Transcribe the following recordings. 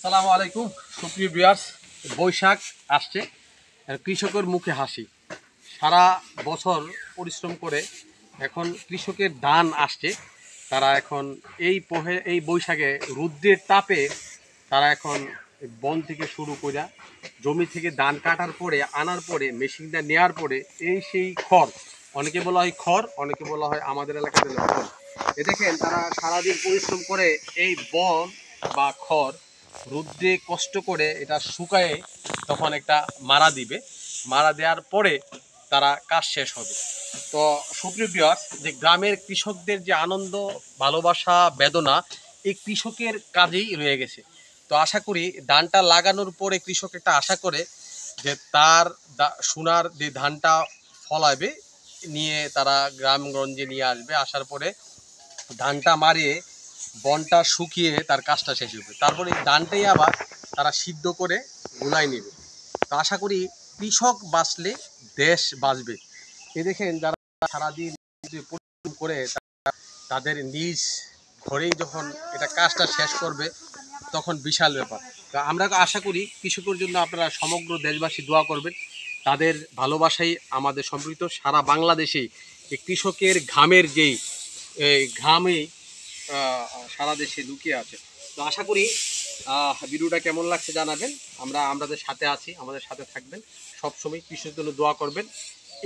আসসালামু আলাইকুম সুপ্রিয় ভিউয়ার্স। বৈশাখ আসছে, কৃষকের মুখে হাসি। সারা বছর পরিশ্রম করে এখন কৃষকের ধান আসছে। তারা এখন এই বৈশাখে রৌদ্রের তাপে তারা এখন বন থেকে শুরু করে জমি থেকে ধান কাটার পরে আনার পরে মেশিনটা নেওয়ার পরে সেই খড়, অনেকে বলা হয় খড়, অনেকে বলা হয় আমাদের এলাকাতে খড়। দেখেন তারা সারাদিন পরিশ্রম করে এই বন বা খড় রৌদ্রে কষ্ট করে এটা শুকায়ে তখন একটা মারা দিবে। মারা দেওয়ার পরে তারা কাজ শেষ হবে। তো সুপ্রিয় ভিউয়ার্স, যে গ্রামের কৃষকদের যে আনন্দ, ভালোবাসা, বেদনা এই কৃষকের কাজেই রয়ে গেছে। তো আশা করি ধানটা লাগানোর পরে কৃষক একটা আশা করে যে তার সোনার যে ধানটা ফলাবে নিয়ে তারা গ্রামগঞ্জে নিয়ে আসবে। আসার পরে ধানটা মারিয়ে বনটা শুকিয়ে তার কাজটা শেষ হবে। তারপরে এই ধানটাই আবার তারা সিদ্ধ করে গুলাই নেবে। তো আশা করি কৃষক বাঁচলে দেশ বাঁচবে। দেখেন যারা সারাদিন পরিশ্রম করে তাদের নিজ ঘরেই যখন এটা কাজটা শেষ করবে তখন বিশাল ব্যাপার। তো আমরা আশা করি কৃষকের জন্য আপনারা সমগ্র দেশবাসী দোয়া করবেন। তাদের ভালোবাসাই আমাদের সম্পৃক্ত। সারা বাংলাদেশেই এই কৃষকের ঘামের যেই ঘামে সারা দেশে লুকিয়ে আছে। তো আশা করি ভিডিওটা কেমন লাগছে জানাবেন। আমাদের সাথে আছি, আমাদের সাথে থাকবেন সবসময়। কৃষকের জন্য দোয়া করবেন।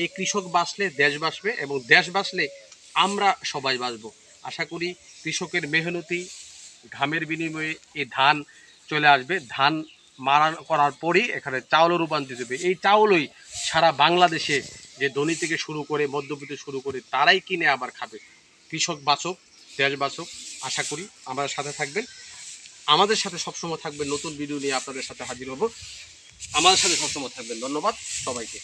এই কৃষক বাঁচলে দেশ বাঁচবে এবং দেশ বাঁচলে আমরা সবাই বাঁচবো। আশা করি কৃষকের মেহনতি ঘামের বিনিময়ে এই ধান চলে আসবে। ধান মারা করার পরেই এখানে চাউলও রূপান্তরিত হবে। এই চাউলই সারা বাংলাদেশে যে ধনী থেকে শুরু করে মধ্যবিত্ত শুরু করে তারাই কিনে আবার খাবে। কৃষক বাঁচুক, দেশ বাঁচুক। আশা করি আমাদের সাথে থাকবেন, আমাদের সাথে সবসময় থাকবেন। নতুন ভিডিও নিয়ে আপনাদের সাথে হাজির হব। আমাদের সাথে সবসময় থাকবেন। ধন্যবাদ সবাইকে।